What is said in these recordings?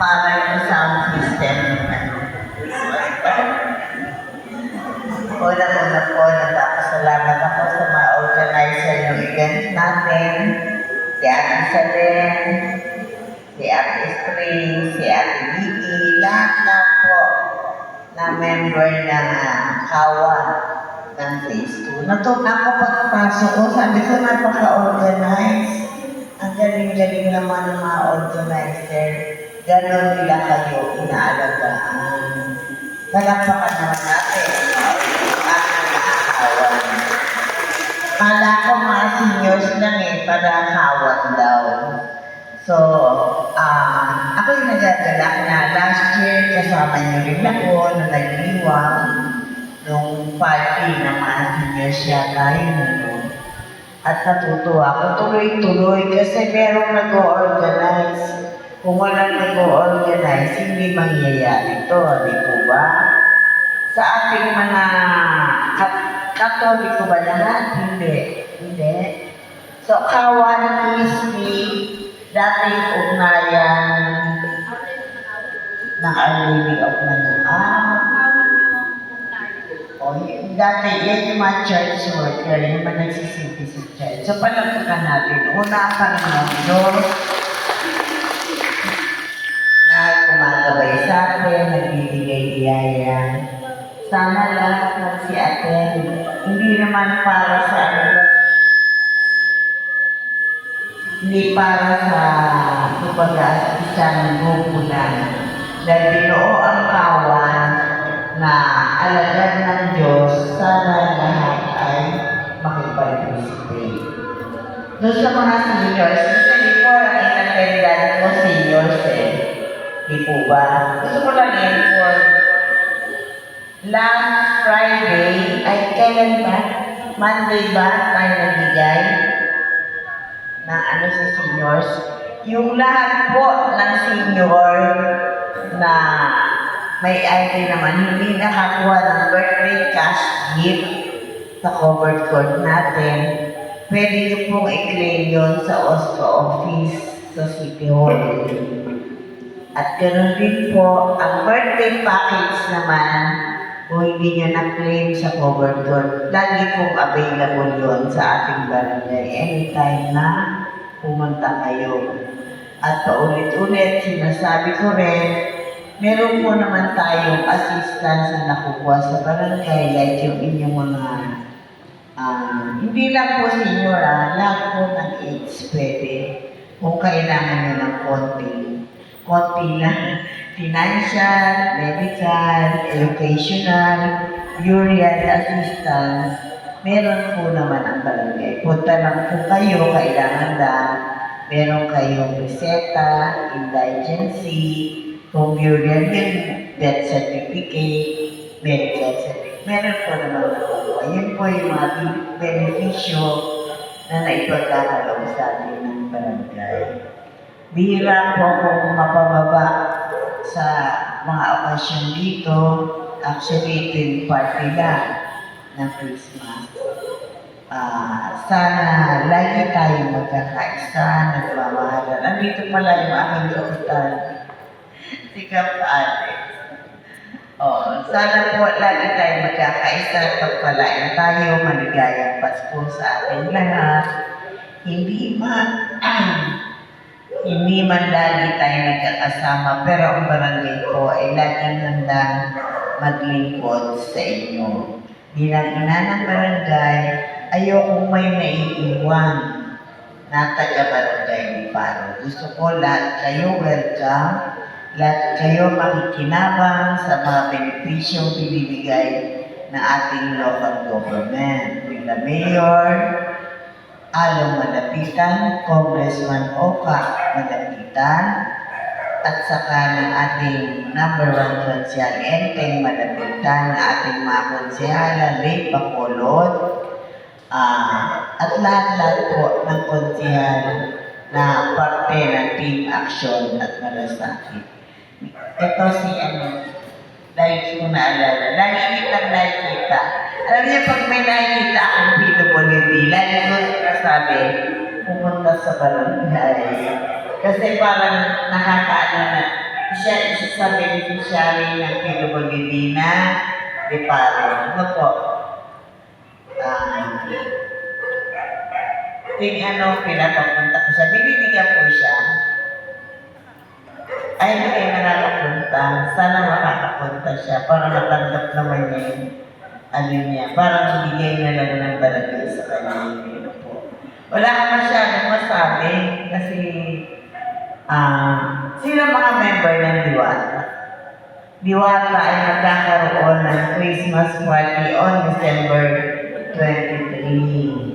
para yung sound system ng ano. Una-una po, nagpapasalamat ako sa mga organizer ng event natin, si Ate Salen, si Ate Spring, si Ate Vicky, lahat po na member ng kawan ng Phase 2. Ako pagpasok ko, sabi ko napaka-organize. Ang galing-galing naman ng mga organizer. Ganon nila kayo inaalagaan. Palakpakan naman natin ang nakakawan. Kala ko mga seniors lang para kawan daw. So, ako yung nagagalak na last year kasama niyo rin ako na nag-iwang nung party ng mga seniors yata yun. At natutuwa ako tuloy-tuloy kasi merong nag-o-organize. Kung walang nag-o-organize, hindi mangyayari ito, di po ba? Sa ating mga Katoliko ba lahat? Hindi. So, kawan is the dating ugnayan ng Our-Lady of Manila. Dati, yan yung mga church worker, yung mga nagsisilbi sa church. So, palampakan natin. Una ang Panginoon Diyos na kumagabay sa atin, nagbibigay biyaya. Sana lahat ng si atin, hindi naman para sa hindi para sa isang grupo lang. Dahil binoo ang kawan na alagad ng Diyos, sana lahat ay makipag-participate. Doon sa mga seniors, kasi before ang inatendan mo seniors di po ba? Gusto ko lang for last Friday, ay kailan ba? Monday ba tayo nagbigay ng sa seniors? Yung lahat po ng senior na may ID naman, hindi nakakuha ng birthday cash gift sa covered court natin, pwede niyo pong i-claim yun sa OSCO office sa City Hall. At ganoon din po, ang birthday package naman, kung hindi niyo na-claim sa covered court, lagi pong available yun sa ating barangay anytime na pumunta kayo. At paulit-ulit, sinasabi ko rin, meron po naman tayong assistance na nakukuha sa barangay, like yung inyong mga, hindi lang po senior, lahat po ng AIDS pwede. Kung kailangan nyo ng konti lang, financial, medical, educational, burial assistance, meron po naman ang barangay. Punta lang po kayo, kailangan lang, meron kayong reseta, indigency, kung burial din, death certificate, medical certificate, meron po naman ako. Ayun po yung mga benepisyo na naipagkakalaw sa atin ng barangay. Bihira po akong mapababa sa mga okasyon dito. Actually, ito yung party lang ng Christmas. Sana lagi tayo magkakaisa, nagmamahalan. Andito pala yung aking kapitan. Si Kap Alex. Sana po lagi tayo magkakaisa at pagpalain tayo, maligayang Pasko sa ating lahat. Hindi man lagi tayo nagkakasama, pero ang barangay po ay laging handang maglingkod sa inyo. Bilang ina ng barangay, ayokong may naiiwan na taga-barangay ni Paro. Gusto ko lahat kayo welcome. Lahat kayo makikinabang sa mga benepisyong binibigay ng ating local government. Yung Mayor Along Malapitan, Congressman Oka Malapitan, at saka ng ating number 1 konsyal Enteng Malapitan, na ating mga konsyala Ray Bacolod, at lahat-lahat po ng konsyal na parte ng Team Action at Malasakit. Ito si dahil ko naalala, lagi kitang nakikita. Alam niya, pag may nakikita akong PWD, lagi ko sinasabi, pumunta sa barangay. Kasi parang nakakaano na, siya isa sa beneficiary ng PWD na Deparo. Ano po? Pinapapunta ko siya. Binibigyan po siya. Ay, hindi kayo nakakapunta. Sana makakapunta siya para matanggap naman niya yung ano niya. Parang ibigay na lang ng barangay sa kanya. Ano po. Wala ka masyadong masabi kasi sino mga member ng Diwata? Diwata ay magkakaroon ng Christmas party on December 23.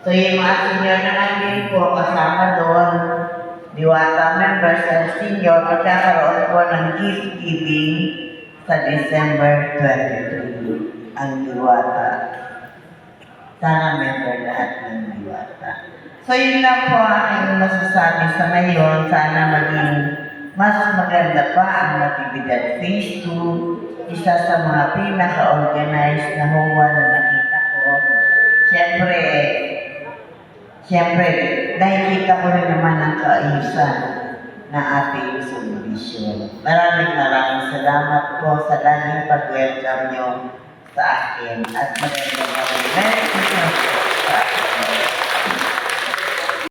So yung mga senior naman din po kasama doon, Diwata members and senior, magkakaroon po ng gift giving sa December 23. Ang Diwata. Sana member lahat ng Diwata. So yun lang po aking masasabi sa ngayon. Sana maging mas maganda pa ang Natividad Phase 2. Isa sa mga pinaka-organized na huwa na nakita ko. Siyempre, nakikita ko rin naman ang kaayusan na ating subdivision. Maraming salamat po sa laging pag-welcome nyo sa akin at magandang Merry Christmas po sa akin.